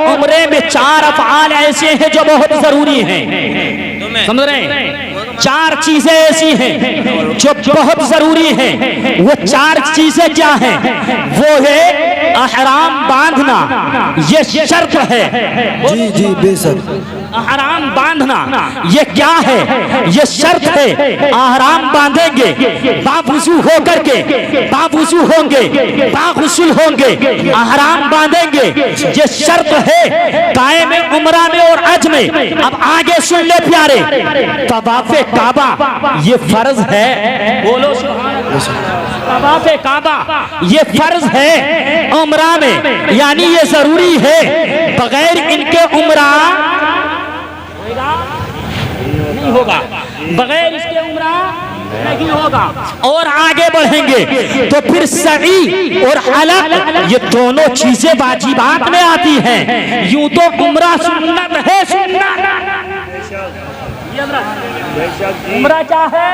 उम्रे में 4 अफ़आल ऐसे हैं जो बहुत जरूरी हैं, समझ रहे हैं? 4 चीजें ऐसी हैं जो बहुत जरूरी हैं। वो 4 चीजें क्या हैं? वो है अहराम बांधना, ये शर्त है। जी जी बेशक। अहराम बांधना ये क्या है? ये शर्त है। अहराम बांधेंगे, बावुज़ू होकर के, बावुज़ू होंगे, बागुस्ल होंगे, अहराम बांधेंगे, ये शर्त है कायम उम्रा में और हज में। अब आगे सुन ले प्यारे, तवाफ़े काबा ये फर्ज है, बोलो तवाफ़े काबा ये फर्ज है उम्रा में, यानी ये जरूरी है। बगैर इनके उम्रा नहीं होगा, बगैर इसके उम्रा नहीं होगा। और आगे बढ़ेंगे तो फिर सई और हलक ये दोनों चीजें वाजिबात में आती हैं। यूं तो उम्रा सुन्नत है, सुन्नत उम्रा क्या है?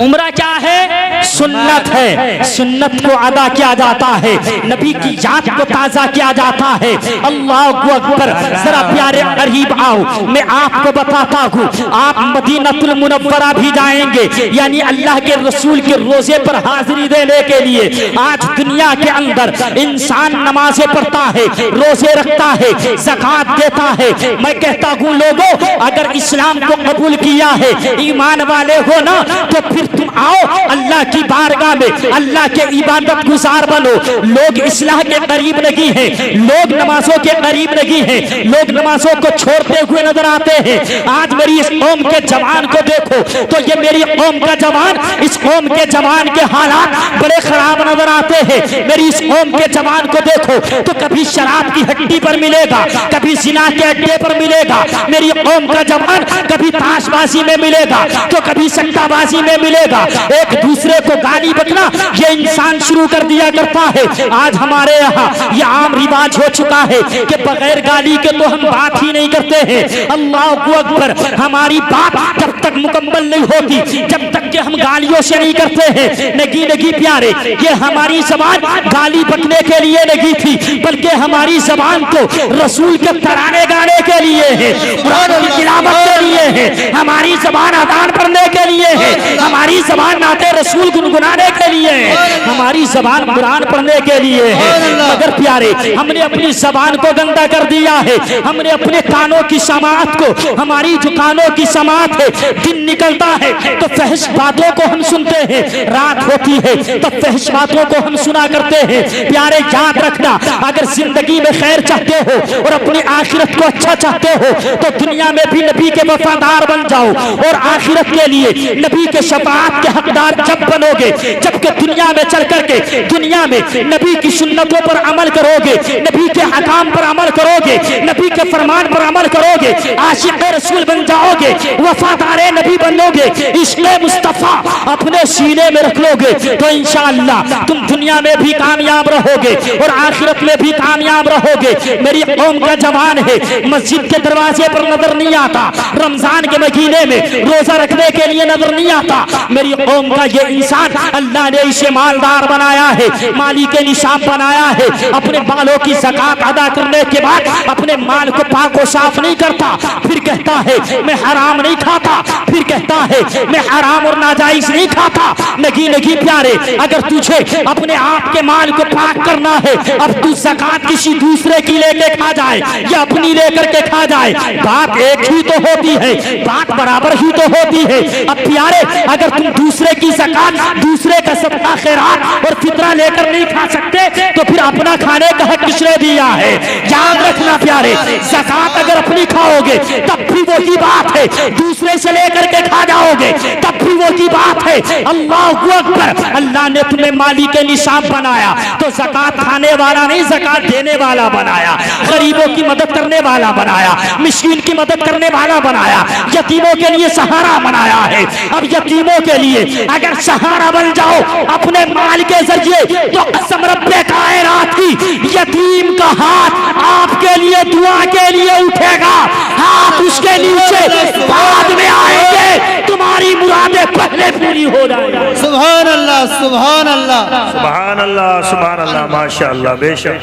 उम्रा क्या है? सुन्नत है। सुन्नत को अदा किया जाता है, नबी की याद को ताजा किया जाता है। अल्लाह अकबर। जरा प्यारे करीब आओ, मैं आपको बताता हूँ। आप मदीनतुल मुनव्वरा भी जाएंगे, यानी अल्लाह के रसूल के रोजे पर हाजिरी देने के लिए। आज दुनिया के अंदर इंसान नमाजें पढ़ता है, रोजे रखता है, ज़कात देता है। मैं कहता हूँ लोगों, अगर इस्लाम को कबूल किया है, ईमान वाले हो ना, तो फिर तुम आओ अल्लाह की बारगाह में, अल्लाह के इबादत गुजार बनो। लोग इस्लाह के करीब नहीं है, लोग नमाजों के करीब नहीं है, लोग नमाजों को छोड़ते हुए नजर आते हैं। आज मेरी इस कौम के जवान को देखो तो ये मेरी कौम का जवान, इस कौम के जवान के हालात बड़े खराब नजर आते हैं। मेरी इस कौम के जवान को देखो तो कभी शराब की हड्डी पर मिलेगा, कभी जिना के अड्डे पर मिलेगा। मेरी कौम का जवान कभी ताशबाजी में मिलेगा तो कभी सट्टाबाजी में मिलेगा। एक दूसरे को गाली बकना ये इंसान शुरू कर दिया करता है। आज हमारे यहाँ ये आम रिवाज हो चुका है कि बगैर गाली के तो हम बात ही नहीं करते हैं। अल्लाह अकबर। हमारी बात जब तक मुकम्मल नहीं होती, जब तक कि हम गालियों से नहीं करते हैं। नहीं नहीं प्यारे, ये हमारी जबान गाली बकने के लिए नहीं थी, बल्कि हमारी जबान तो रसूल के तराने गाने के लिए है, कुरान की तिलावत के लिए है। हमारी जबान अज़ान पढ़ने के लिए है, हमारी जबान नाते रसूल गुनगुनाने के लिए है, हमारी जबान कुरान पढ़ने के लिए है। मगर प्यारे, हमने अपनी जबान को गंदा कर दिया है। हमने अपने कानों की समाअत को, हमारी जो कानों की समाअत है, दिन निकलता है तो फहश बातों को हम सुनते हैं, रात होती है तो फहश बातों को हम सुना करते हैं। प्यारे याद रखना, अगर जिंदगी में खैर चाहते हो और अपनी आखिरत को अच्छा चाहते हो तो दुनिया में भी नबी के वफादार बन जाओ, और आखिरत के लिए नबी के शफाअत के हकदार जब बनोगे, जबकि दुनिया में चल करके दुनिया में नबी की सुन्नतों पर अमल करोगे, नबी के हकाम पर अमल करोगे, नबी के फरमान पर अमल करोगे, आशिक रसूल बन जाओगे, वफादार नबी बनोगे, इश्क़े मुस्तफ़ा अपने सीने में रख लोगे तो इंशाअल्लाह तुम दुनिया में भी कामयाब रहोगे और आखिरत में भी कामयाब रहोगे। मेरी कौम का जवान है, मस्जिद के दरवाजे पर नजर नहीं आता, रमजान के महीने में रोजा रखने के लिए नजर नहीं आता। मेरी कौम का ये इंसान, अल्लाह ने इसे मालदार बनाया है, माली के निशाब बनाया है। अपने बालों की ज़कात अदा करने के बाद अपने माल को पाक और साफ नहीं करता, फिर कहता है मैं हराम नहीं खाता, फिर कहता है मैं हराम और नाजायज नहीं खाता। नहीं नहीं प्यारे, अगर तुझे अपने आप के माल को पाक करना है, अब तू ज़कात किसी दूसरे की लेके खा जाए या अपनी लेकर के खा जाए, बात एक ही तो होती है, बात बराबर ही तो होती है। अब प्यारे, अगर तुम दूसरे की ज़कात, दूसरे का सदका खैरात और फितरा लेकर नहीं खा सकते तो फिर अपना खाने का हक किसने दिया है? याद रखना प्यारे, ज़कात अगर अपनी खाओगे तब भी वही बात है, दूसरे से लेकर के खा जाओगे तब भी वही बात है। अल्लाह अकबर। अल्लाह ने तुम्हें माली के निशाब बनाया तो ज़कात खाने वाला नहीं, ज़कात देने वाला बनाया, गरीबों की मदद करने वाला बनाया, मिस्कीन की मदद करने वाला बनाया, यतीमों के लिए सहारा बनाया है। अब यतीमों के लिए अगर सहारा बन जाओ अपने माल के जरिए तो कसम रब्बे कायनात की, यतीम का हाथ आपके लिए दुआ के लिए उठेगा, हाथ उसके नीचे बाद में आएंगे, तुम्हारी मुरादें पहले पूरी हो जाएंगी। सुभान अल्लाह, सुभान अल्लाह, सुभान अल्लाह, सुभान अल्लाह, माशाअल्लाह, बेशक।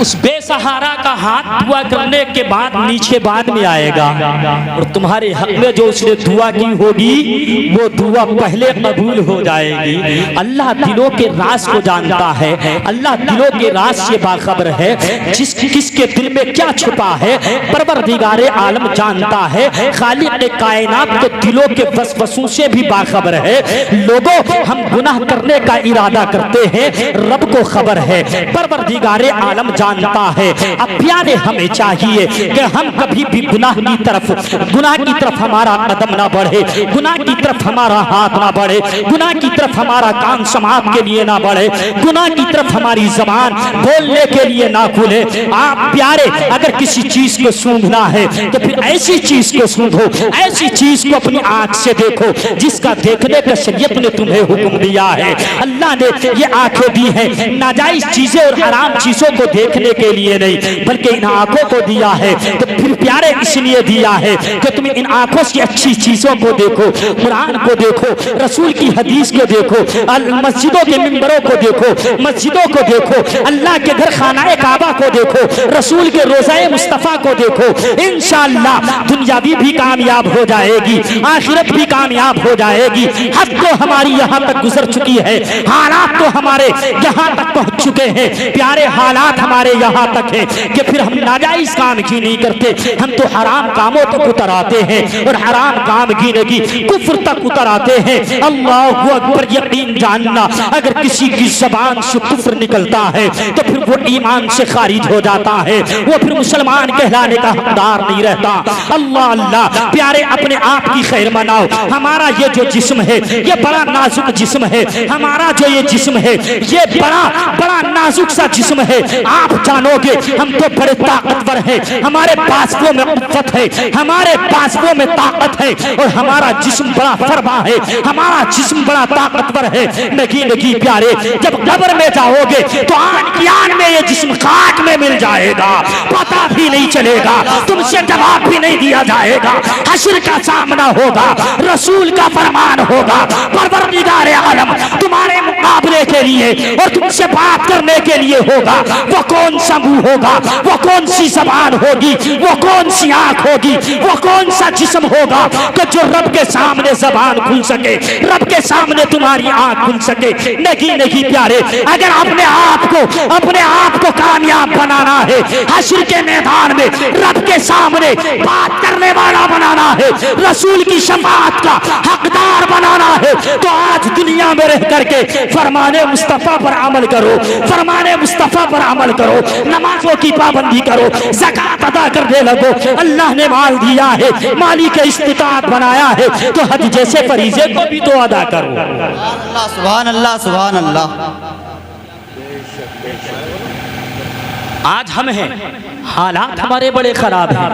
उस बेसहारा का हाथ दुआ करने के बाद नीचे बाद में आएगा, और तुम्हारे हक में जो उसने दुआ की होगी वो दुआ पहले कबूल हो जाएगी। अल्लाह दिलों के राज को जानता है, अल्लाह दिलों के राज से बाखबर है। किसके दिल में क्या छुपा है परवरदिगारे आलम जानता है। खालिक कायनात तो दिलों के वसवसों से भी बाखबर है। लोगों, हम गुनाह करने का इरादा करते हैं, रब को खबर है, परवरदिगारे आलम जानता है। अब प्यारे हमें चाहिए कि हम कभी भी गुनाह की तरफ हमारा कदम ना बढ़े, गुनाह की तरफ हमारा हाथ ना बढ़े, गुनाह की तरफ हमारा कान समाज के लिए ना बढ़े, गुनाह की तरफ हमारी जबान बोलने के लिए ना खुले। आप प्यारे, अगर किसी चीज को सूंघना है तो फिर ऐसी चीज को सूंघो, ऐसी चीज को अपनी आंख से देखो जिसका देखने का शरीयत ने तुम्हें हुक्म दिया है। अल्लाह ने ये आंखें दी है नाजायज चीजें और हराम चीजों को देखने के लिए नहीं, बल्कि इन आंखों को दिया है। तो फिर प्यारे इसलिए दिया है कि तुम इन आंखों से अच्छी चीजों को देखो, कुरान को देखो, रसूल की हदीस को देखो, मस्जिदों के मिंबरों को देखो, मस्जिदों को देखो, अल्लाह के घर खानाए काबा को देखो, रसूल के रोज़ाए मुस्तफ़ा को देखो। इंशाअल्लाह दुनियावी भी कामयाब हो जाएगी, आखिरत भी कामयाब हो जाएगी। हद तो हमारी यहाँ तक गुजर चुकी है, हालात तो हमारे यहाँ तक पहुँच चुके हैं। प्यारे हालात हमारे यहाँ तक है कि फिर हम नाजायज काम की नहीं करते, हम तो हराम कामों तक उतर आते हैं और हराम काम की लगी कुफ्र तक उतर आते हैं। अल्लाहु अकबर, यकीन जानना अगर किसी की ज़बान से कुफ्र निकलता है तो फिर वो ईमान से खारिज हो जाता है, वो फिर मुसलमान कहलाने का हकदार नहीं रहता। अल्लाह अल्लाह प्यारे, अपने आप की खैर मनाओ। हमारा ये जो जिस्म है ये बड़ा नाजुक जिस्म है, हमारा जो ये जिस्म है ये बड़ा नाजुक सा जिस्म है। आप जानोगे हम तो बड़े ताकतवर हैं, हमारे बाजुओं में कुव्वत है, हमारे बाजुओं में ताकत है, और हमारा जिस्म बड़ा फरमा है, हमारा जिस्म बड़ा ताकतवर है। नगी नगी प्यारे, जब कब्र में जाओगे तो आन की आन में ये जिस्म खाक में मिल जाएगा, पता भी नहीं चलेगा, तुमसे जवाब भी नहीं दिया जाएगा। हश्र का सामना होगा, रसूल का फरमान होगा, परवरदिगार आलम तुम्हारे मुकाबले के लिए और तुमसे बात करने के लिए होगा। वो कौन सा मुंह होगा, वो कौन सी जबान होगी, वो कौन सी आंख होगी, वो कौन सा जिस्म होगा कि जो रब के सामने जबान खुल सके, रब के सामने तुम्हारी आंख खुल सके। नहीं नहीं प्यारे, अगर अपने आप को कामयाब बनाना है, हश्र के मैदान में रब के सामने बात करने वाला बनाना है, रसूल की शफाअत का हकदार बनाना है, तो आज दुनिया में रह करके फरमाने मुस्तफा पर अमल करो, फरमाने मुस्तफा पर अमल करो, नमाजों की पाबंदी करो, ज़कात अदा करने लगो। अल्लाह ने माल दिया है, माली के इस्तिताअत बनाया है, तो हज जैसे फरीज़े को भी तो अदा करो। सुभान अल्लाह, सुभान अल्लाह। आज हम हैं, हालात हमारे बड़े खराब हैं,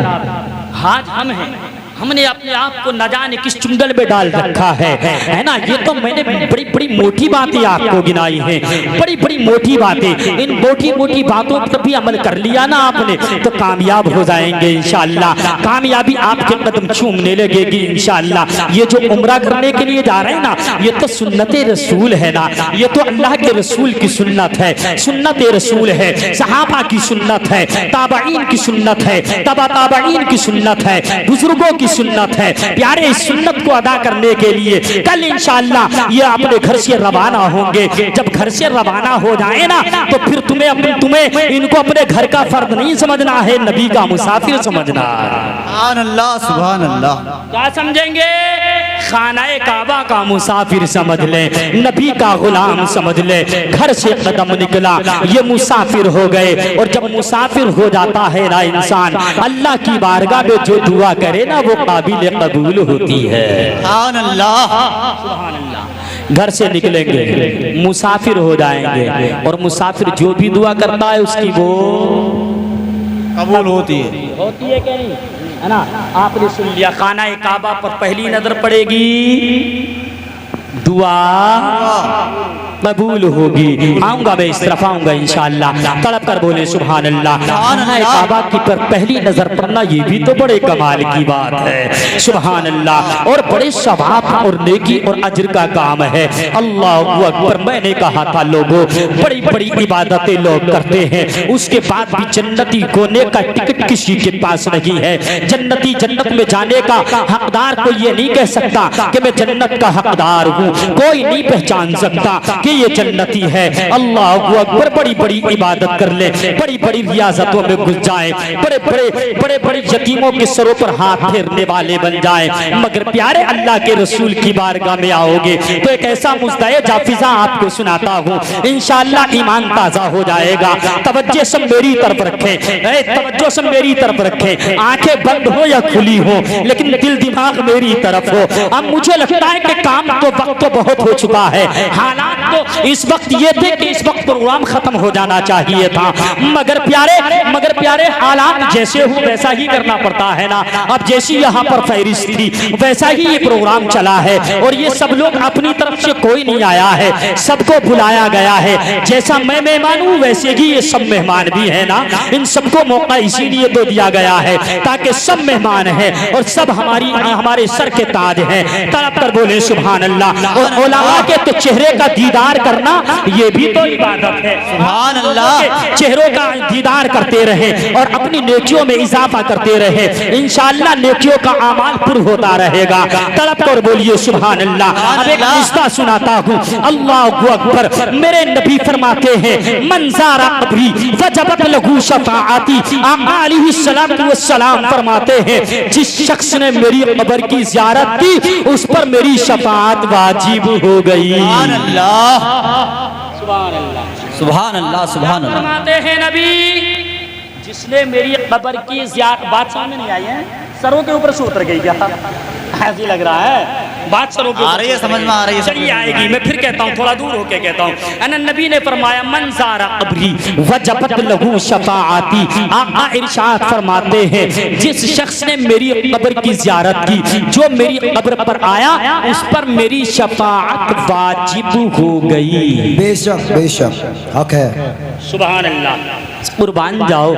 आज हम हैं, हमने अपने आप को न जाने किस चुंगल में डाल रखा है ना। ये तो मैंने बड़ी बड़ी मोटी बातें आपको गिनाई हैं, बड़ी बड़ी मोटी बातें। इन मोटी मोटी बातों पर भी अमल कर लिया ना आपने तो कामयाब हो जाएंगे इंशाअल्लाह, कामयाबी आपके कदम चूमने लगेगी इंशाअल्लाह। ये जो उम्रा करने के लिए जा रहे हैं ना, ये तो सुन्नत रसूल है ना, ये तो अल्लाह के रसूल की सुन्नत है, सुन्नत रसूल है, सहाबा की सुन्नत है, ताबईन की सुन्नत है, तबा ताबईन की सुन्नत है, बुजुर्गों की सुन्नत है। प्यारे, इस सुन्नत को अदा करने के लिए कल इंशाअल्लाह ये अपने घर से रवाना होंगे। जब घर से रवाना हो जाए ना तो फिर तुम्हें इनको अपने घर का फर्द नहीं समझना है, नबी का मुसाफिर समझना है। सुभान अल्लाह, सुभान अल्लाह। क्या समझेंगे? खानाए काबा का मुसाफिर समझ ले, नबी का गुलाम समझ ले। घर से कदम निकला, ये मुसाफिर हो गए। और जब मुसाफिर हो जाता है ना इंसान, अल्लाह की बारगाह में जो दुआ करे ना वो काबिल कबूल होती है। सुभान अल्लाह, सुभान अल्लाह। घर से निकलेंगे, मुसाफिर हो जाएंगे, और मुसाफिर जो भी दुआ करता है उसकी वो कबूल होती है क्या नहीं, है ना। आपने सुन लिया, खानाए काबा पर पहली नजर पड़ेगी दुआ कबूल होगी। आऊंगा मैं इस तरफ आऊंगा इंशाअल्लाह। तड़प कर बोले सुभान अल्लाह। काबा की पर पहली नजर पड़ना ये भी तो बड़े कमाल की बात है, सुभान अल्लाह। और बड़े सवाब और नेकी और अजर का काम है। अल्लाह अकबर। मैंने कहा था लोगों, बड़ी बड़ी इबादतें लोग करते हैं, उसके बाद भी जन्नती होने का टिकट किसी के पास नहीं है। जन्नती जन्नत में जाने का हकदार कोई ये नहीं कह सकता कि मैं जन्नत का हकदार हूँ। कोई नहीं पहचान सकता कि ये जन्नती है। अल्लाह अकबर। बड़ी बड़ी इबादत कर ले, बड़ी बड़ी रियाजतों में घुस जाए, बड़े बड़े यतीमों के सरों पर हाथ फेरने वाले बन जाए, मगर प्यारे अल्लाह के रसूल की बारगाह में आओगे तो एक ऐसा मुस्तए जाफिजा आपको सुनाता हूँ, इंशाअल्लाह ईमान ताजा हो जाएगा। तवज्जो से मेरी तरफ रखें, तवज्जो से मेरी तरफ रखें। आंखें बंद हो या खुली हो, लेकिन दिल दिमाग मेरी तरफ हो। अब मुझे लगता है कि काम तो वक्त तो बहुत हो चुका है, हालात तो इस वक्त ये थे कि इस वक्त प्रोग्राम खत्म हो जाना चाहिए था, मगर प्यारे हालात जैसे हो वैसा ही करना पड़ता है ना। अब जैसी यहाँ पर फहरिस्त थी वैसा ही ये प्रोग्राम चला है, और ये सब लोग अपनी तरफ से कोई नहीं आया है, सबको बुलाया गया है। जैसा मैं मेहमान हूँ वैसे ही ये सब मेहमान भी है ना। इन सबको मौका इसीलिए तो दिया गया है ताकि सब मेहमान है और सब हमारे सर के ताज हैं। तड़प कर बोले सुभान अल्लाह। और उलमा के तो चेहरे का दीदार करना ये भी तो इबादत है, सुभान अल्लाह। चेहरों का दीदार करते रहे और अपनी नेकियों में इजाफा करते रहे, इंशाअल्लाह नेकियों का अमाल पुर होता रहेगा। तड़प कर बोलिए सुभान अल्लाह। अब एक किस्सा सुनाता हूँ। अल्लाहु अकबर। मेरे नबी फरमाते हैं मंजारा कब्री वजबत लहू शफाअती। आका अलैहिस्सलातु वस्सलाम फरमाते हैं जिस शख्स ने मेरी कब्र की ज़ियारत की उस पर मेरी शफाअत वाजिब हो गई। सुभान अल्लाह, सुभान अल्लाह, सुभान अल्लाह, सुभान अल्लाह। फरमाते हैं नबी जिसने मेरी कब्र की ज़ियारत, बात सामने नहीं आई है, सरों के ऊपर से उतर गई क्या? ऐसी लग रहा है बात सरों के आ रही है, समझ में आ रही है। चलिए आएगी, मैं फिर कहता हूँ, थोड़ा दूर होके कहता हूँ। अन नबी ने फरमाया मन ज़ारा कब्री वजबत लहू शफाअती। आका इरशाद फरमाते हैं जिस शख्स ने मेरी कब्र की ज़ियारत की, जो मेरी कब्र पर आया उस पर मेरी शफाअत वाजिब हो गई। बेशक बेशक हक है। सुभान अल्लाह। कुर्बान जाओ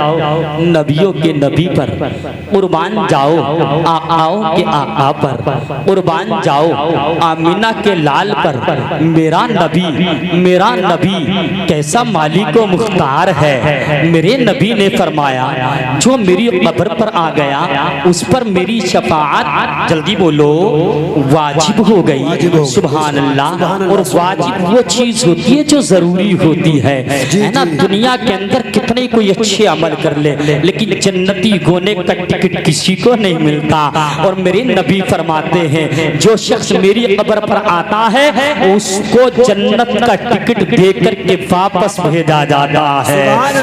नबियों के नबी पर, कुर्बान जाओ आकाओं के आका पर, कुर्बान जाओ आमीना के लाल पर। मेरा नबी कैसा मालिक व मुख्तार है। मेरे नबी ने फरमाया जो मेरी कब्र पर आ गया उस पर मेरी शफाअत, जल्दी बोलो, वाजिब हो गई। सुभान अल्लाह। और वाजिब वो चीज होती है जो जरूरी होती है ना। दुनिया के अंदर कितने कोई अच्छे अमल कर ले, लेकिन जन्नती होने का टिकट किसी को नहीं मिलता। और मेरे नबी फरमाते हैं जो शख्स मेरी कब्र पर आता है उसको जन्नत का टिकट देकर के वापस भेजा जाता है।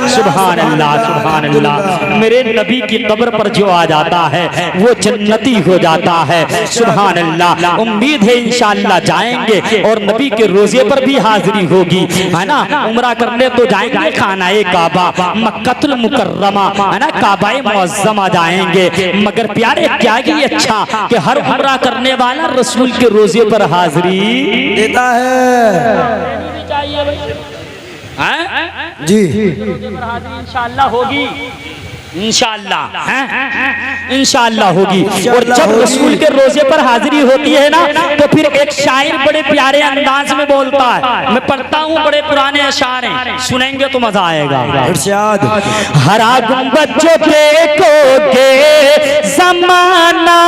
सुभान अल्लाह, सुभान अल्लाह। मेरे नबी की कब्र पर जो आ जाता है वो जन्नती हो जाता है। सुभान अल्लाह। उम्मीद है इंशाअल्लाह जाएंगे और नबी के रोजे पर भी हाजिरी होगी, है ना। उम्रा करने तो जाएंगे खानाए काबा मक्कतुल मुकर्रमा, है ना, काबाए मुअज्जमा जाएंगे, मगर प्यारे क्या ही अच्छा कि हर उम्रा करने वाला रसूल के रोजे पर हाजिरी देता है जी। इंशाअल्लाह होगी, इंशाअल्लाह इंशाअल्लाह होगी। और जब रसूल के रोजे पर हाजिरी होती है ना तो फिर एक शायर बड़े प्यारे अंदाज में बोलता है, मैं पढ़ता हूँ, बड़े पुराने अशार हैं, सुनेंगे तो मजा आएगा। इरशाद। हरा गुंबद जो देखोगे ज़माना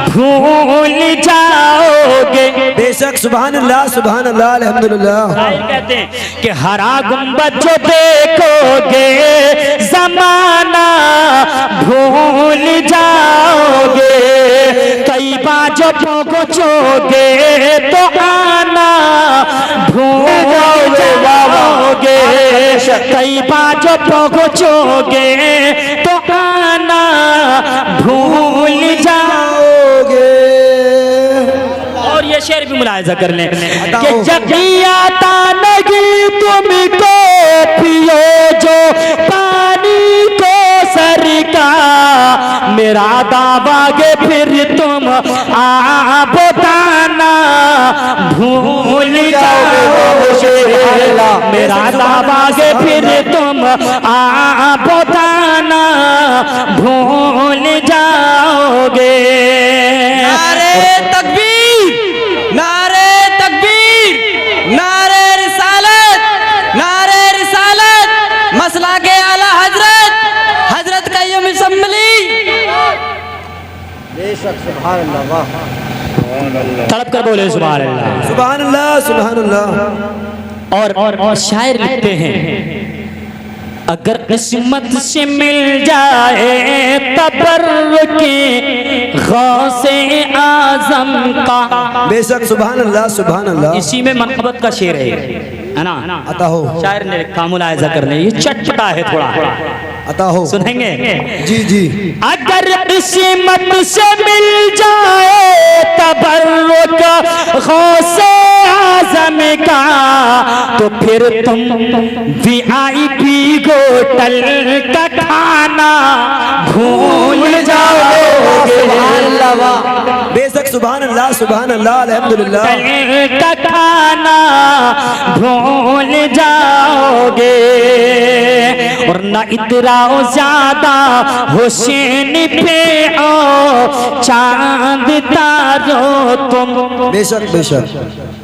भूल जाओगे। बेशक सुभान अल्लाह, सुभान अल्लाह, अल्हम्दुलिल्लाह। कहते हैं कि हरा गुंबद जो देखोगे ज़माना भूल जाओगे। कई बार जो पहुंचोगे तो आना भूल जाओगे। कई बार जो पहुंचोगे तो आना भूल जाओगे। और ये शेर भी मुलाहिजा कर लें कि जगियाता नहीं तुमको पियो जो पानी को सर का। मेरा दावा के फिर तुम आ बताना भूल जाओगे। मेरा दावागे फिर तुम बताना भूल जाओगे। नारे तकबीर, नारे तकबीर, नारे रिसालत, नारे रिसालत, मसला के आला हजरत, हजरत कय्यूम असम्बली। तड़प कर बोले सुभान अल्लाह। सुभान अल्लाह सुभान अल्लाह। और शायर लिखते हैं, अगर किस्मत से मिल जाए तबर्रुके गौसे आजम का। बेशक सुभान अल्लाह सुभान अल्लाह। इसी में मनकबत का शेर है ना, अता हो। शायर ने लिखा, मुलायजा कर ले, ये चटपटा है थोड़ा, अता हो। सुनेंगे? जी जी। अगर किस्मत से मिल जाए तबर्रुक गौसे आजम का, तो फिर तुम VIP होटल का खाना भूल जाओगे। बेशक सुभान अल्लाह सुभान अल्लाह अल्हम्दुलिल्लाह। का खाना भूल जाओगे। और न इतराओ ज्यादा हुसैन पे ओ चांद तारो तुम। बेशक बेशक।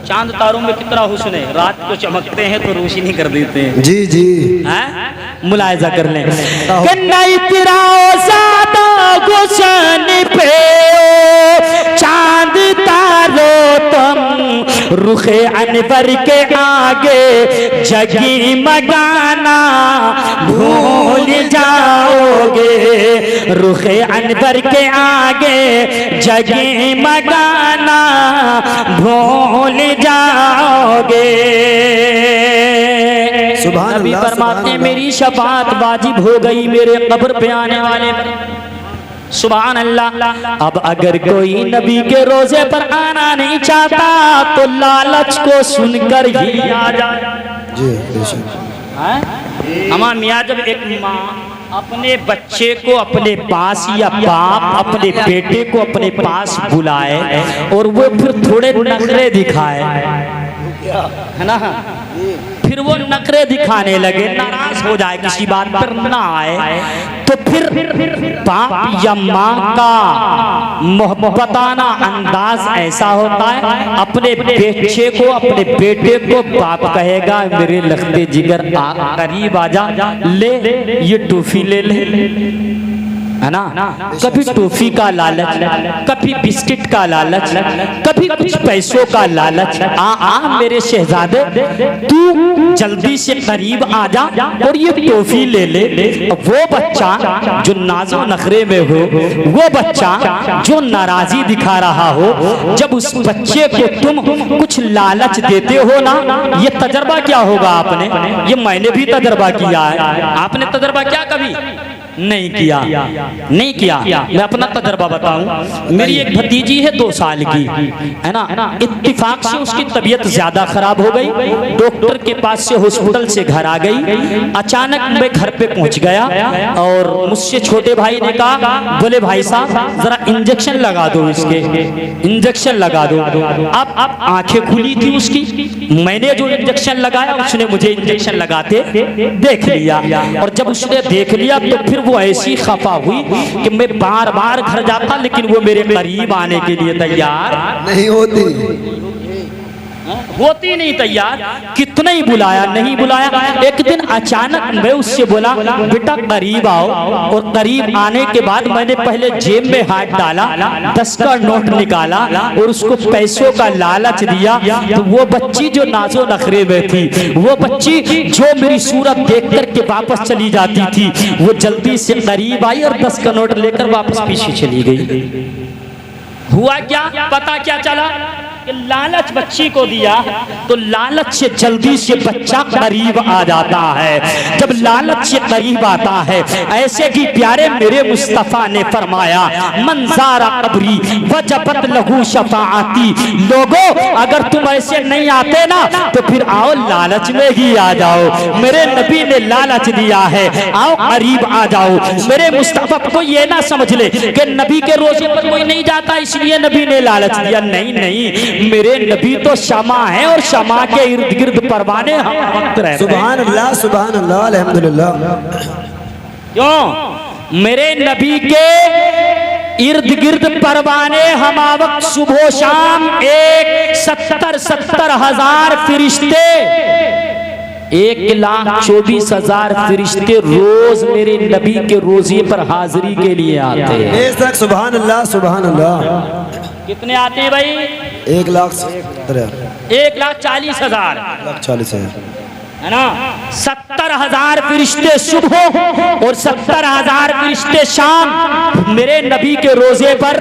चांद तारों में कितना हुस्न है, रात को चमकते हैं तो रोशनी कर देते हैं। जी जी। मुलायजा कर लें। कि नहीं तेरा ज़्यादा हुस्न पे चांद तारो तुम, रुखे अनवर के आगे जगी मगाना भूल जाओगे। रुखे अनवर के आगे जगी मगाना भूल जाओगे। सुभान नबी अल्लाह, फरमाते सुभान मेरी शफाअत वाजिब हो गई मेरे कब्र पे आने वाले पर। सुभान अल्लाह। अब अगर कोई नबी के रोजे पर आना नहीं चाहता तो लालच को सुनकर ही आ जाए। जी बेशक। हमारा मियाँ जब एक माँ अपने बच्चे को अपने पास या बाप अपने बेटे को अपने पास बुलाए और वो फिर थोड़े नखरे दिखाए, है ना, फिर वो नखरे दिखाने लगे, नाराज हो जाए, किसी बात पर ना आए, तो फिर बाप या माँ का मोहब्बताना अंदाज ऐसा होता है, अपने बच्चे को अपने बेटे को बाप कहेगा मेरे लखते जिगर करीब आजा, ले ये टोफी ले ले, है ना। कभी टॉफी का लालच, कभी बिस्किट का लालच, कभी कुछ पैसों का लालच। आ मेरे शहजादे तू जल्दी से करीब आ जा और ये टॉफी ले ले। वो बच्चा जो नाजो नखरे में हो, वो बच्चा जो नाराजी दिखा रहा हो, जब उस बच्चे को तुम कुछ लालच देते हो ना, ये तजर्बा क्या होगा आपने, ये मैंने भी तजर्बा किया है। आपने तजर्बा क्या कभी नहीं किया? नहीं किया। मैं अपना तजर्बा बताऊं। मेरी एक भतीजी है 2 साल की, है ना, इत्तिफाक से उसकी तबीयत ज्यादा खराब हो गई, डॉक्टर के पास से हॉस्पिटल से घर आ गई। अचानक मैं घर पे पहुंच गया और मुझसे छोटे भाई ने कहा बोले भाई साहब जरा इंजेक्शन लगा दो, इसके इंजेक्शन लगा दो। अब आंखें खुली थी उसकी, मैंने जो इंजेक्शन लगाया उसने मुझे इंजेक्शन लगाते देख लिया, और जब उसने देख लिया तो फिर वो ऐसी खफा हुई कि मैं बार बार घर जाता लेकिन वो मेरे करीब आने के लिए तैयार नहीं होती नहीं तैयार। कितना ही बुलाया नहीं बुलाया। एक दिन अचानक मैं उससे बोला बेटा करीब आओ, और करीब आने के बाद मैंने पहले जेब में हाथ डाला, 10 का नोट निकाला और उसको पैसों का लालच दिया। तो वो बच्ची जो नाजो नखरे में थी, वो बच्ची जो मेरी सूरत देख कर के वापस चली जाती थी, वो जल्दी से करीब आई और 10 का नोट लेकर वापस पीछे चली गई। हुआ क्या पता क्या चला कि लालच बच्ची को दिया तो लालच से जल्दी से बच्चा करीब आ जाता है। जब लालच से करीब आता है, ऐसे कि प्यारे मेरे मुस्तफा ने फरमाया मंजारा कब्री वजबत लहू शफाअती। लोगों अगर तुम ऐसे नहीं आते ना तो फिर आओ लालच में ही आ जाओ। मेरे नबी ने लालच दिया है, आओ करीब आ जाओ। मेरे मुस्तफा को ये ना समझ ले कि नबी के रोजे पर कोई नहीं जाता इसलिए नबी ने लालच दिया, नहीं नहीं, मेरे नबी तो शमा है और शमा के इर्द गिर्द परवाने हम वक्त रहते हैं। सुभान अल्लाह अल्हम्दुलिल्लाह। क्यों? मेरे नबी के इर्द गिर्द परवाने हम वक्त सुबह शाम 70,000 फरिश्ते, 1,24,000 फरिश्ते रोज मेरे नबी के रोजे पर हाजिरी के लिए आते हैं। बेशक सुभान अल्लाह। कितने आते हैं भाई? 1,40,000 है ना। 70,000 फरिश्ते सुबह और 70,000 फरिश्ते शाम मेरे नबी के रोजे पर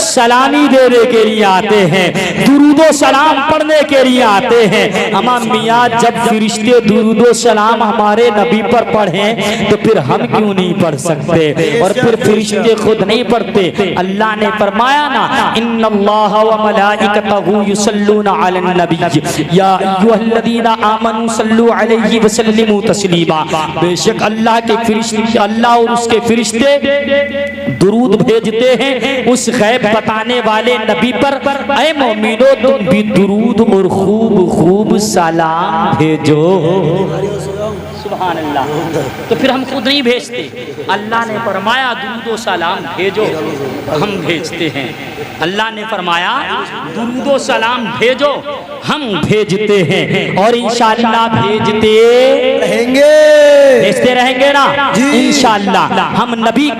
सलामी देने के लिए आते हैं, दुरूदो सलाम पढ़ने के लिए आते हैं। अम्मा मियाँ, जब फरिश्ते दुरूदो सलाम हमारे नबी पर पढ़ें तो फिर हम क्यों नहीं पढ़ सकते? और फिर फरिश्ते खुद नहीं पढ़ते। अल्लाह ने फरमाया ना, इन्नल्लाह व मलाइकतहु युसल्लूना अलन नबी या अय्युहल्लज़ीना आमनू सल्लू अलैहि वसल्लिमू तस्लीमा। बेशक अल्लाह के फरिश्ते, अल्लाह और उसके फरिश्ते दुरूद भेजते हैं उस गैब बताने वाले नबी पर। ऐ मोमिनो, तुम भी दुरूद और खूब खूब सलाम भेजो। सुभान अल्लाह। तो फिर हम खुद नहीं भेजते, अल्लाह ने फरमाया दुरूद और सलाम भेजो, हम भेजते हैं। अल्लाह ने फरमाया दुरूद और सलाम भेजो, हम भेजते हैं और इंशाअल्लाह भेजते रहेंगे ना इंशाअल्लाह। हम नबी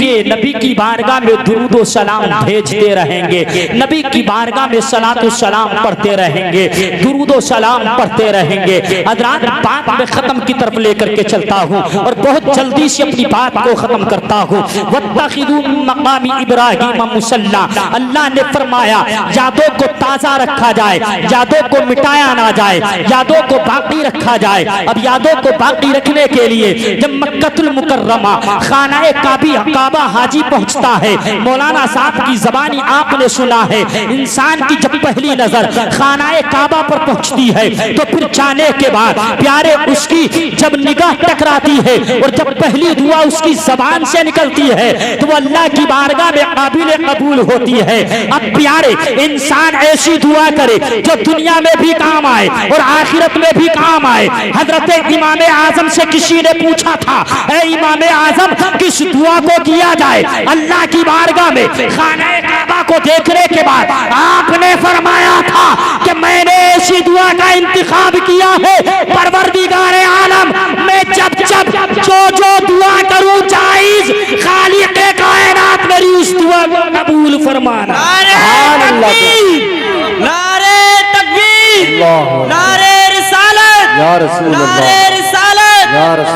की बारगाह में दुरूद और सलाम भेजते रहेंगे, नबी की बारगाह में सलात और सलाम पढ़ते रहेंगे, दुरूद और सलाम पढ़ते रहेंगे। हज़रात, बात में खत्म की तरफ लेकर के चलता हूँ और बहुत जल्दी से अपनी बात को खत्म करता हूँ। वत्तखिदू मिन मक़ामी इब्राहीम मुसल्ला। अल्लाह ने फरमाया यादों को ताज़ा रखा जाए, यादों को मिटाया ना जाए, यादों को बाकी रखा जाए। अब यादों को बाकी रखने के लिए जब मक्कतुल मुकर्रमा खानाए काबा हाजी पहुंचता है, मौलाना साहब की ज़बानी आपने सुना है, इंसान की जब पहली नजर खानाए काबा पर पहुंचती है तो फिर जाने के बाद प्यारे उसकी जब निगाह टकराती है और जब पहली दुआ उसकी ज़बान से निकलती है तो वो अल्लाह की बारगाह में काबिल कबूल होती है। अब प्यारे, इंसान ऐसी दुआ करे जो दुनिया में भी काम आए और आखिरत में भी काम आए। हजरत इमाम आजम से किसी ने पूछा था, ऐ इमाम आजम, किस दुआ को किया जाए अल्लाह की बारगाह में खाने काबा को देखने के बाद? आपने फरमाया था कि मैंने ऐसी दुआ का इंतखाब किया है, परवरदिगार आलम, मैं जब जो दुआ करूं जायज, खालिक कायनात मेरी उस दुआ को कबूल फरमाना। नारे तकबीर, नारे रिसालत, नारे रिसालत,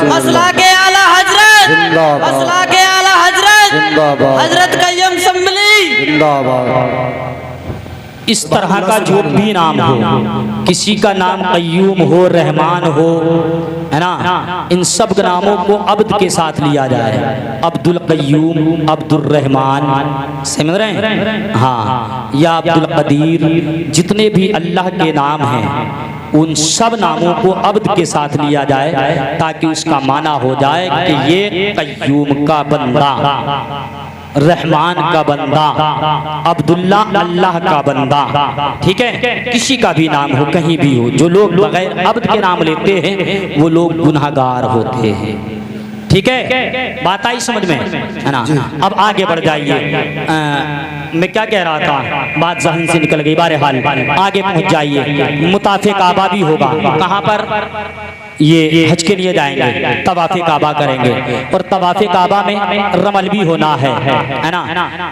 मसला के आला हजरत, मसला के आला हजरत, हजरत कय्यम संभली। इस तरह का जो भी नाम हो, किसी का नाम कय्यूम हो, रहमान हो, है ना, इन सब नामों को अब्द के साथ लिया जाए। अब्दुल कय्यूम, अब्दुल रहमान, समझ रहे हैं? हाँ, या अब्दुल कदीर, जितने भी अल्लाह के नाम हैं उन सब नामों को अब्द के साथ लिया जाए ताकि उसका माना हो जाए कि ये कय्यूम का बंदा, रहमान का बंदा, अब्दुल्ला अल्लाह का बंदा। ठीक है, किसी का भी नाम हो, कहीं भी हो, जो लोग बगैर अब्द के नाम लेते हैं वो लोग गुनहगार होते हैं। ठीक है, बात आई समझ में, है ना? अब आगे बढ़ जाइए। मैं क्या कह रहा था, बात जहन से निकल गई। बहरहाल आगे पहुंच जाइए। मुताफे काबा भी होगा। कहाँ पर? ये हज के लिए जाएंगे, तवाफ़े काबा करेंगे और तवाफ़े काबा में रमल भी होना है ना?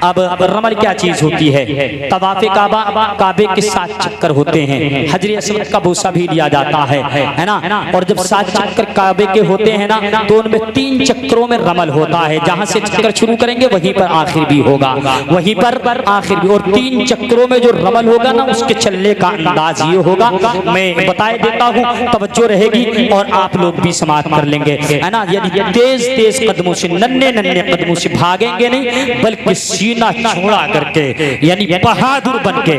अब रमल क्या चीज होती है? तवाफ़े काबा, काबे के 7 चक्कर होते हैं, हजर अस्वद का बोसा भी लिया जाता है ना? और जब 7 चक्कर काबे के होते हैं ना तो उनमें 3 चक्करों में रमल होता है। जहां से चक्कर शुरू करेंगे वहीं पर आखिर भी होगा, वहीं पर आखिर भी। और 3 चक्करों में जो रमल होगा ना उसके चलने का अंदाज ये होगा, मैं बताए देता हूँ, तवज्जो रहेगी और आप लोग भी समाप्त कर लेंगे, है ना। यानी तेज तेज कदमों से, नन्हे नन्हे कदमों से भागेंगे नहीं, बल्कि सीना छोड़ा करके, यानी बहादुर बनके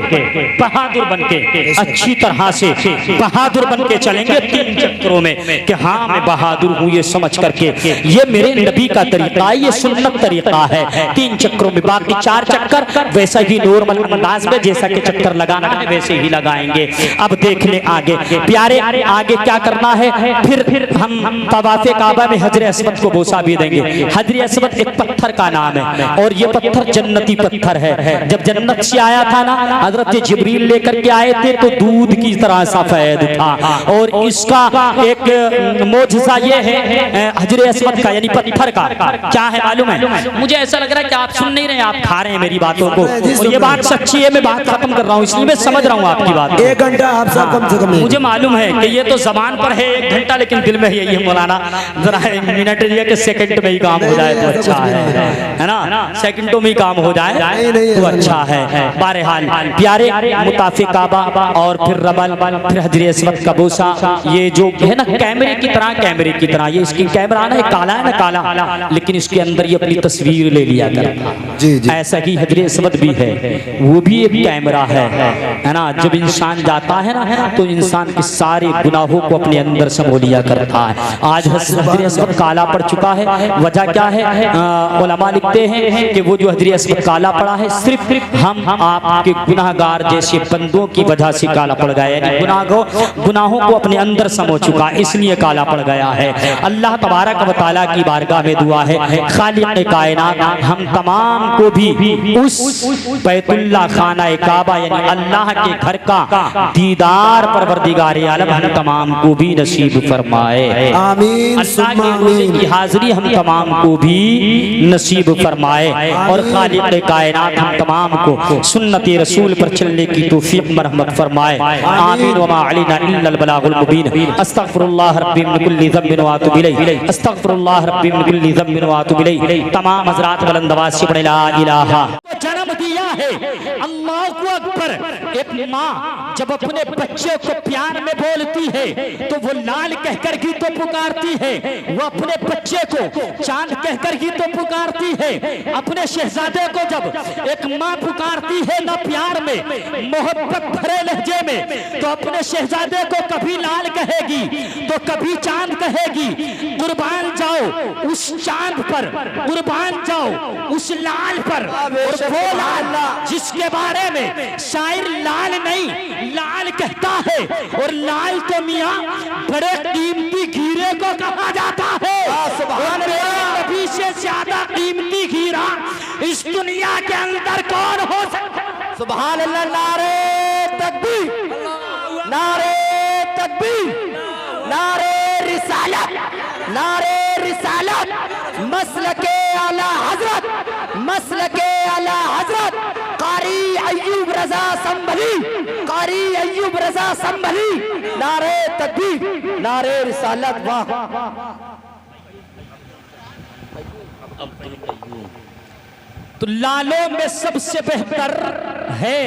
अच्छी तरह से बहादुर बनके चलेंगे 3 चक्करों में कि हाँ मैं बहादुर हूँ, ये समझ करके। ये मेरे नबी का तरीका है, ये सुन्नत तरीका है। 3 चक्करों में, बाकी 4 चक्कर वैसा ही नॉर्मल अंदाज में जैसा कि चक्कर लगाना है वैसे ही लगाएंगे। अब देख ले आगे प्यारे, आगे क्या करना है। फिर हम तवाफ़े काबा में हजर अस्वद को बोसा भी देंगे। हजर अस्वद एक पत्थर का नाम है और ये पत्थर जन्नती पत्थर है। जब जन्नत से आया था ना, हजरत जिब्रील लेकर के आए थे तो दूध की तरह सफेद था। और इसका एक मोजज़ा ये है हजर अस्वद का, यानी पत्थर का। क्या है मालूम है? मुझे ऐसा लग रहा है कि आप सुन नहीं रहे, आप खा रहे हैं मेरी बातों को, और ये बात सच्ची है। मैं बात खत्म कर रहा हूँ, इसलिए मैं समझ रहा हूँ आपकी बात। 1 घंटा आप सब कम से कम। मुझे मालूम है कि ये तो जबान पर है 1 घंटा, लेकिन दिल में यही है मौलाना, जरा मिनट ये कि सेकंड में ही काम हो जाए तो अच्छा है ना। सेकंडों में ही काम हो जाए तो अच्छा है। बहरहाल प्यारे, मुताफे काबा और फिर रमल, फिर हजर अस्वद का बोसा, ये जो है ना कैमरे की तरह, ये इसकी कैमरा ना काला है ना, काला, लेकिन इसके अंदर ये अपनी तस्वीर ले लिया करता। जी जी। ऐसा ही हजर अस्वद भी है, वो भी एक कैमरा है ना। जब इंसान जाता है ना तो इंसान के सारे गुनाहों को अपने अंदर समो लिया करता है। आज हजर अस्वद काला पड़ चुका है, वजह क्या है? उलमा लिखते हैं कि वो जो हजर अस्वद काला पड़ा है सिर्फ हम आपके गुनाहगार जैसे बंदों की वजह से काला पड़ गया, यानी गुनाहों को अपने अंदर समो चुका, इसलिए काला पड़ गया है। अल्लाह तबारक व तआला की बारगाह में दुआ है, खालिक़ कायनात हम तमाम को भी उस बैतुल्लाह खाना काबा यानी अल्लाह के घर का दीदार परवरदिगार आलम हम तमाम को भी नसीब फरमाए। आमीन अल्लाह के रोज़े की हाजिरी हम तमाम को भी नसीब फरमाए, और खालिक़ कायनात हम तमाम को सुन्नत रसूल पर चलने की तौफीक मरहमत फरमाए। आमीन व मा अलैना इल्लल बलागुल मुबीन। अस्तगफिरुल्लाह रब्बी मिन कुल्ली ज़ंबिन व अतूबु इलैहि, अस्तगफिरुल्लाह रब्बी मिन कुल्ली ज़ंबिन व अतूबु इलैहि। तमाम हज़रात बुलंद आवाज़ से पढ़े ला इलाहा। जन्म दिया है, अल्लाहु अकबर। एक माँ जब अपने बच्चे को प्यार में बोलती है तो वो लाल कहकर ही तो पुकारती है, वो अपने बच्चे को चांद कहकर ही तो पुकारती है। अपने शहजादे को जब एक माँ पुकारती है ना प्यार में, मोहब्बत भरे लहजे में, तो अपने शहजादे को कभी लाल कहेगी तो कभी चांद कहेगी। कुर्बान जाओ उस चांद पर, कुर्बान जाओ उस लाल पर, और वो लाल जिसके बारे में शायर लाल नहीं लाल कहता है। और लाल तो मियाँ बड़े कीमती हीरे को कहा जाता है, और मेरे नबी से ज्यादा कीमती हीरा इस दुनिया के अंदर कौन हो सकता है? सुभान अल्लाह। नारे तकबीर, नारे तकबीर, नारे रिसालत, नारे रिसालत। मसलके आला हजरत, मसलके आला हजरत कारी अय्यूब रजा संभली, कारी अय्यूब रजा संभली। नारे तकबीर, नारे रिसालत। वाह। तो लालों में सबसे बेहतर है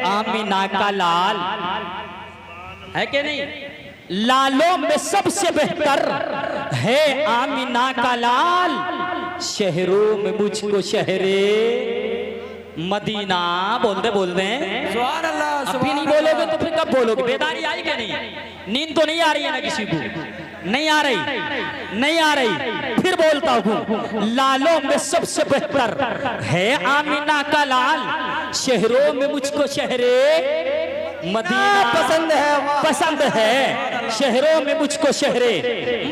आमीना का लाल, है कि नहीं? लालों में सबसे बेहतर है आमीना का लाल। शहरों में मुझको शहरे मदीना बोल दे सुभान अल्लाह। अभी नहीं बोलोगे तो फिर कब बोलोगे? बेदारी आई क्या नहीं? नींद तो नहीं आ रही है ना किसी को? नहीं आ रही। फिर बोलता हूँ, लालों में सबसे बेहतर है आमीना का लाल। शहरों में मुझको शहरे मदीना पसंद है। शहरों में मुझको शहरे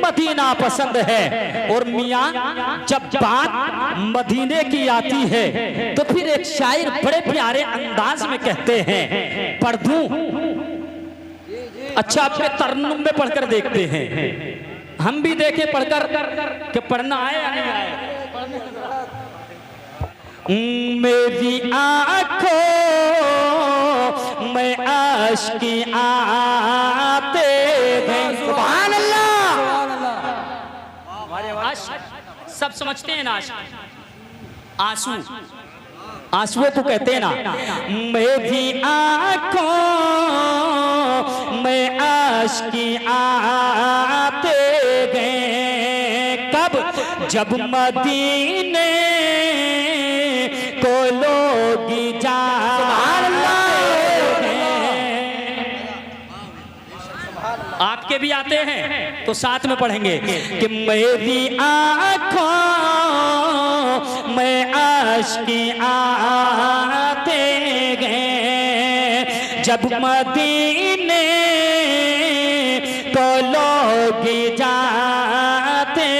मदीना पसंद है। और मियाँ जब बात मदीने की आती है तो फिर एक शायर बड़े प्यारे अंदाज में कहते हैं, पढ़ दूं? अच्छा, आपके तरन्नुम में पढ़कर देखते हैं, हम भी देखें पढ़कर कि पढ़ना आए या नहीं आए। मेरी आंखों में आशिकी आते हैं। सुभान अल्लाह। सब समझते हैं ना? आंसू, आंसुओं को कहते हैं ना। मेरी आंखों में आशिकी आते कब? जब मदीने को लोग जाते हैं। आपके भी आते हैं तो साथ में पढ़ेंगे कि मेरी आँखों में आशिकी आते गए जब मदीने को लोग जाते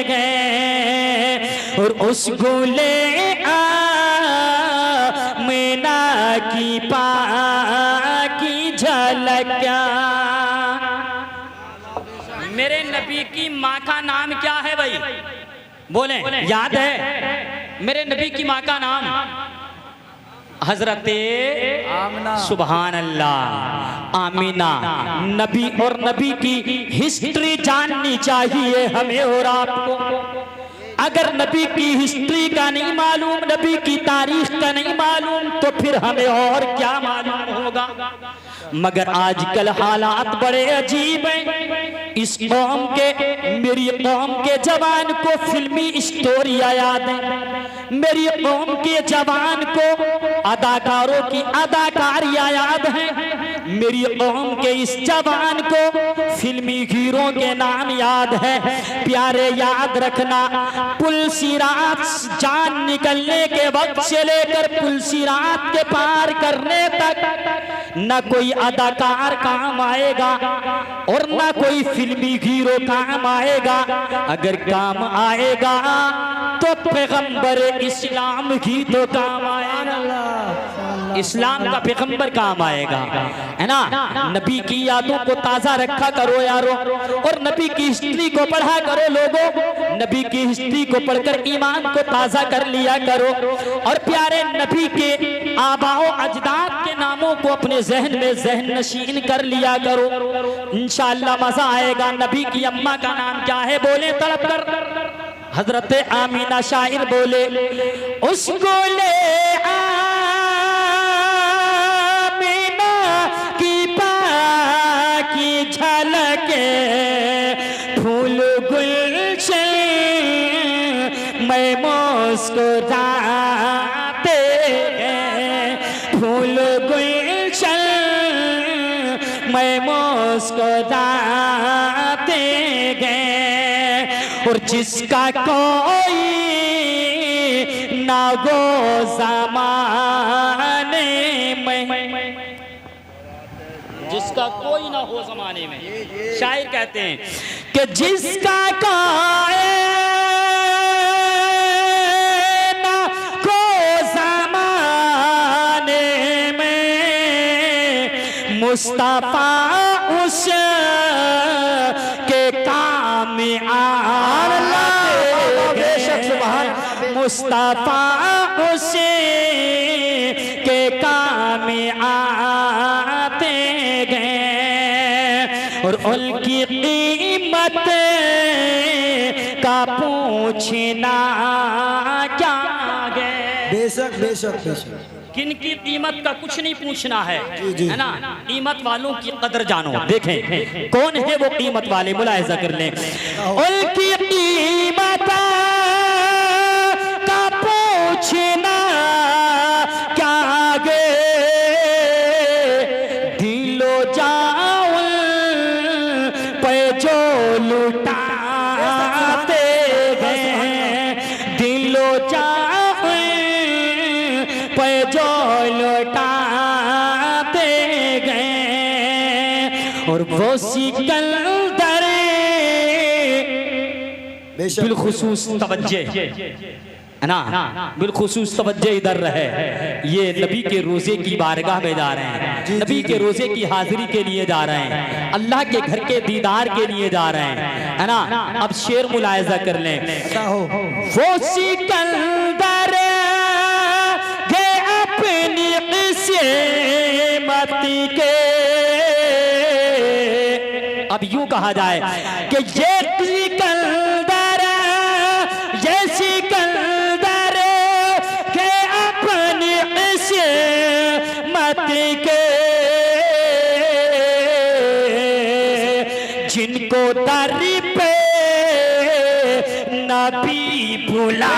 गए और उस गुले आमिना की पाकी झलकियां। मेरे नबी की माँ का नाम क्या है भाई? बोलें, याद है? मेरे नबी की माँ का नाम हजरते सुभान अल्लाह आमीना। नबी और नबी की हिस्ट्री जाननी चाहिए हमें और आपको। अगर नबी की हिस्ट्री का नहीं मालूम, नबी की तारीख का नहीं मालूम, तो फिर हमें और क्या मालूम होगा। मगर आजकल हालात बड़े अजीब हैं। इस कौम के, मेरी कौम के जवान को फिल्मी स्टोरियां याद हैं। मेरी कौम के जवान को अदाकारों की अदाकारियां याद हैं। मेरी कौम के इस जवान को फिल्मी हीरो के नाम याद है। प्यारे याद रखना, पुलसिरात जान निकलने के वक्त से लेकर पुलसिरात के पार करने तक न कोई अदाकार काम आएगा और न कोई फिल्मी हीरो काम आएगा। अगर काम आएगा तो पैगंबर इस्लाम ही तो काम आएगा। इस्लाम का पैगंबर काम आएगा, है ना। नबी की यादों को ताजा रखा करो यारो, और नबी की हिस्ट्री को पढ़ा करो लोगों। नबी की हिस्ट्री को पढ़कर ईमान को ताजा कर लिया करो और प्यारे नबी के आबाओ अजदाद के नामों को अपने जहन में जहन नशीन कर लिया करो। इंशाअल्लाह मजा आएगा। नबी की अम्मा का नाम क्या है? बोले तड़प कर। हजरत आमीना शायर बोले, उसको ले आमीना की पाकी झलके फूल गुलशन में मुस्कुराते हैं। फूल गुलशन में मुस्कुराते गए और जिसका कोई ना गो ज़माने में, जिसका कोई ना हो ज़माने में। शायर कहते हैं कि जिसका कोई ना हो ज़माने में मुस्तफा उस के काम मुस्तफा उसे के काम आते गए और उनकी कीमत का पूछना क्या गए। बेशक बेशक बेशक। किन की कीमत का कुछ नहीं पूछना है, है ना। कीमत वालों की कदर जानो। देखें कौन है वो कीमत वाले, मुलाहिजा कर लें। उनकी कीमत का पूछना क्या गे, दिलो जाऊं पे जो लुटाते हैं, दिलो जाऊं पे जो लुटाते गए और वो सिकंदर बिलखुसूस तवज्जे, है ना, बिलखुसूस तवज्जे इधर रहे। ये नबी के रोजे की बारगाह में जा रहे हैं, नबी के रोजे की हाजिरी के लिए जा रहे हैं, अल्लाह के घर के दीदार के लिए जा रहे हैं, है ना। अब शेर मुलाहिजा कर लें। वो सिकंदर के अपनी किस्मत के, अब यूं कहा जाए कि ये सिकंदर, ये सिकंदर के अपनी किस्मत के, जिनको दर पे नबी भुला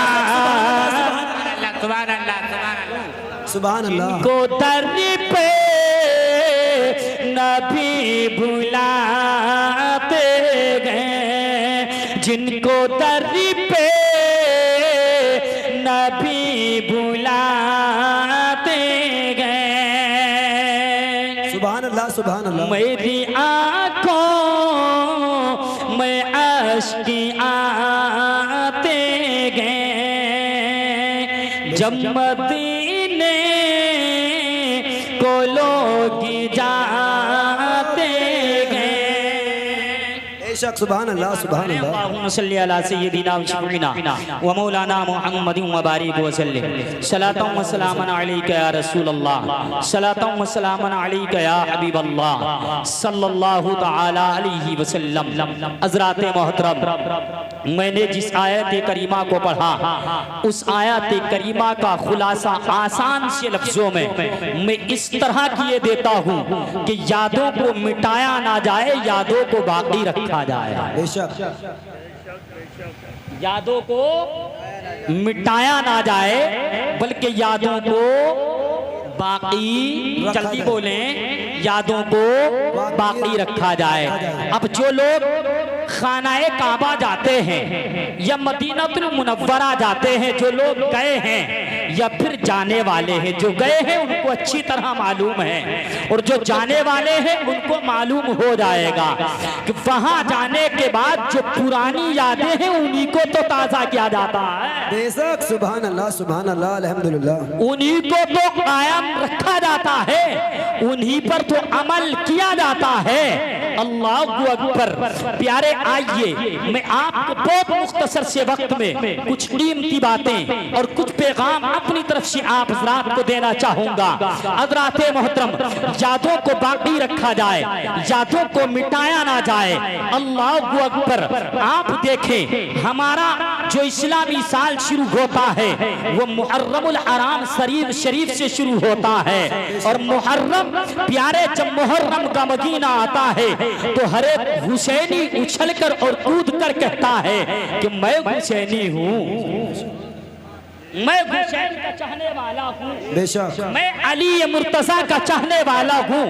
सुभान अल्लाह सुभान अल्लाह सुभान अल्लाह को दर पे नबी भुलाते गए, जिनको दर पे नबी भुलाते गए। सुभान अल्लाह सुभान अल्लाह। मेरी आंखों में अश्क आते गए, जब मदीने को लोग जाते गए। बेशक सुभान अल्लाह सुभान अल्लाह। अल्लाहुम्मा सल्ली अला सय्यिदिना व शफीना व मौलाना मुहम्मदिन व बारिक व सल्लिम। सलातु व सलामन अलैका या रसूल अल्लाह, सलातु व सलामन अलैका या हबीब अल्लाह सल्लल्लाहु तआला अलैहि वसल्लम। हज़रात मोहतरम, मैंने जिस आयत करीमा को पढ़ा, उस आयत करीमा का खुलासा आसान से लफ्जों में मैं इस तरह किए देता हूँ कि यादों को मिटाया ना जाए, यादों को बाकी रखा जाए। बेशक यादों को मिटाया ना जाए, बल्कि यादों को बाकी, जल्दी बोलें, यादों को बाकी रखा जाए। अब जो लोग खानाए काबा जाते हैं या मदीनातुल मुनव्वरा जाते हैं, जो लोग गए हैं या फिर जाने वाले हैं, जो गए हैं उनको अच्छी तरह मालूम है, और जो जाने वाले हैं उनको मालूम हो जाएगा कि वहां जाने के बाद जो पुरानी यादें हैं उन्हीं को तो ताजा किया जाता है। बेशक सुभान अल्लाह अल्हम्दुलिल्लाह। उन्हीं को तो कायम रखा जाता है, उन्हीं पर तो अमल किया जाता है। अल्लाह अकबर। प्यारे, आइए मैं आपको बहुत मुख्तसर से वक्त में कुछ कीमती बातें और कुछ पैगाम अपनी तरफ से आप हज़रात को देना चाहूंगा। हज़रात मोहतरम, यादों को बाकी रखा जाए, यादों को मिटाया ना जाए। अल्लाह अकबर। आप देखें, हमारा जो इस्लामी साल शुरू होता है वो मुहर्रमुल हराम शरीफ से शुरू होता है, और मुहर्रम प्यारे, जब मुहर्रम का महीना आता है तो हर एक हुसैनी उछलकर और कूद कर कहता है कि मैं हुसैनी हूँ, मैं हुसैन का चाहने वाला हूँ, बेशक मैं अली मुर्तजा का चाहने वाला हूँ,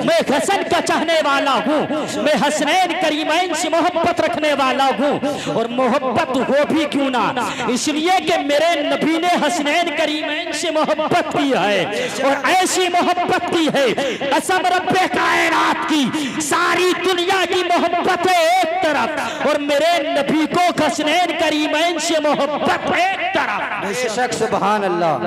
मैं हसन का चाहने वाला हूँ, मैं हसनैन करीमैन से मोहब्बत रखने वाला हूँ। और मोहब्बत हो भी क्यों ना, इसलिए कि मेरे नबी ने हसनैन करीमैन से मोहब्बत की है, और ऐसी मोहब्बत की है कसम रब्बे कायनात की, सारी दुनिया की मोहब्बत है एक तरफ, और मेरे नबी को हसनैन करीमैन से मोहब्बत एक तरफ। बेशक सुभान अल्लाह।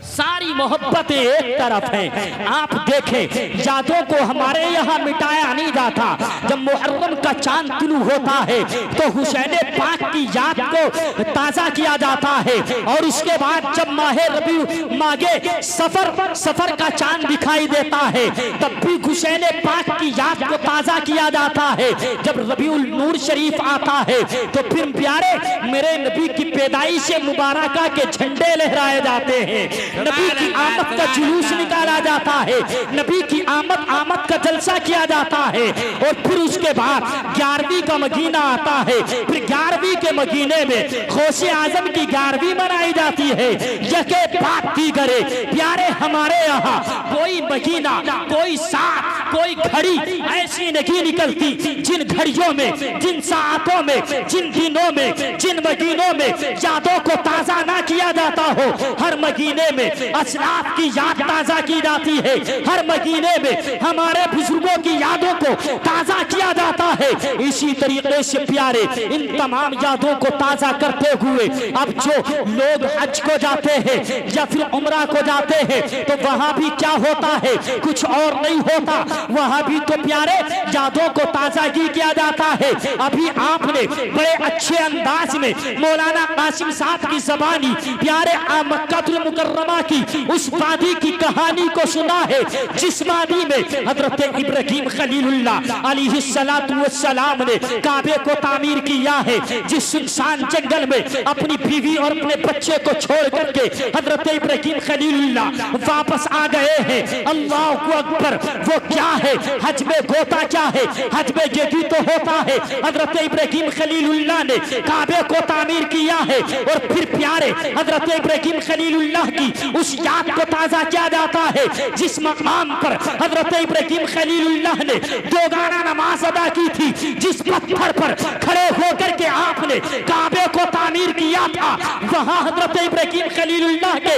सारी मोहब्बतें एक तरफ है। आप देखें, यादों को हमारे यहाँ मिटाया नहीं जाता। जब मुहर्रम का चांद तुलू होता है तो हुसैन पाक की याद को ताजा किया जाता है, और उसके बाद जब माहे रबी मागे सफर का चांद दिखाई देता है तब भी हुसैन पाक की याद को ताजा किया जाता है। जब रबीउल नूर शरीफ आता है तो फिर प्यारे मेरे नबी की पैदाइश मुबारका के झंडे लहराए जाते हैं, नबी की आमद का जुलूस निकाला जाता है, नबी की आमद का जलसा किया जाता है। और फिर उसके बाद 11वीं का महीना आता है, फिर 11वीं के महीने में गौसे आजम की 11वीं मनाई जाती है। यके बात की करे प्यारे, हमारे यहाँ कोई महीना, कोई साथ, कोई घड़ी ऐसी नहीं निकलती जिन घड़ियों में, जिन सातों में, जिन दिनों में, जिन महीनों में यादों को ताजा ना किया जाता हो। हर महीने में असलाफ की याद ताजा की जाती है, हर महीने में हमारे बुजुर्गों की यादों को ताजा किया जाता है। इसी तरीके से प्यारे, इन तमाम यादों को ताजा करते हुए अब जो लोग हज को जाते हैं या फिर उम्रा को जाते हैं तो वहां भी क्या होता है, कुछ और नहीं होता, वहां भी तो प्यारे यादों को ताजा किया जाता है। अभी आपने बड़े अच्छे अंदाज में मौलाना कासिम साहब की ज़बानी प्यारे मक्कातुल मुकर्रमा की उस वादी की कहानी को सुना है जिस वादी में हजरत इब्राहीम खलीलुल्लाह अलैहिस्सलातु वस्सलाम ने काबे को तामीर किया है। जिस सुनसान जंगल में अपनी बीवी और अपने बच्चे को छोड़ करके हजरत इब्राहीम खलीलुल्लाह वापस आ गए हैं। अल्लाह अकबर, वो क्या है? हज में गोता क्या है? हज में यही तो होता है। हजरत इब्राहीम खलीलुल्लाह ने काबे को तामीर किया है और फिर प्यारे हजरत इब्राहीम खलीलुल्लाह की उस याद को ताजा किया जाता है जिस मकाम पर हजरत इब्राहीम खलीलुल्लाह ने दोगाना नमाज अदा की थी, जिस पत्थर पर खड़े होकर के आपने काबे को तामीर किया था, वहां हजरत इब्राहीम खलीलुल्लाह के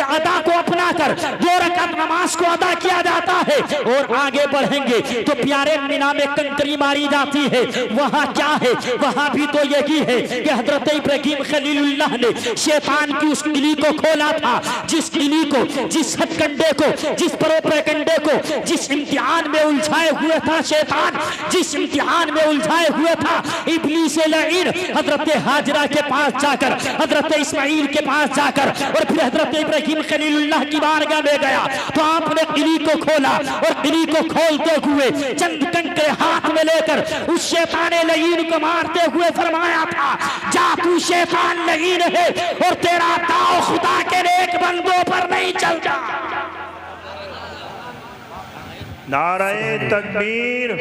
अदा को अपना कर 2 रकात नमाज को अदा किया जाता है। और आगे बढ़ेंगे तो प्यारे मीना में कंकरी मारी जाती है, वहां क्या है? वहां भी तो यही है कि हजरत इब्राहीम खलीलुल्लाह ने शैतान की उस किली को खोला था, जिस किली को, जिस हथकंडे को, जिस प्रोपेगेंडे को, जिस इम्तिहान में उलझाए हुए था शैतान, जिस इम्तिहान में उलझाए हुए था इब्लीस लईन, हजरत हाजरा के पास जाकर, हजरत इस्माइल के पास जाकर और फिर हजरत इब्राहीम खलीलुल्लाह की बारगाह में गया तो आपने किली को खोला और किली को खोलते हुए चंद कंकरे हाथ में लेकर उस शैतान लईन को मारते हुए फरमाया था, जा तू शैतान लईन है और तेरा दाव खुदा के नेक बंदों पर नहीं चलता। नाराए तकबीर,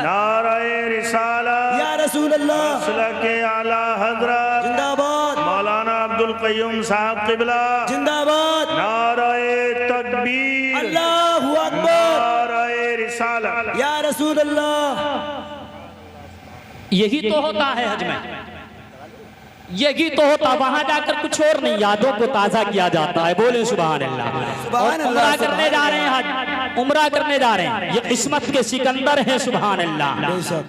नाराए रिसालत, या रसूल अल्लाह, मसलके आला हजरत जिंदाबाद, मौलाना अब्दुल क़य्यूम साहब क़िबला जिंदाबाद, नाराए तकबीर, अल्लाहु अकबर, नाराए रिसालत, या रसूल अल्लाह। यही तो होता है हज में, यही तो होता, वहां जाकर कुछ और नहीं, यादों को ताजा किया जाता है। बोले सुभान अल्लाह। सुभान अल्लाह, उम्रा करने जा रहे हैं, हज उम्रा करने जा रहे हैं, ये किस्मत के सिकंदर हैं। सुभान अल्लाह।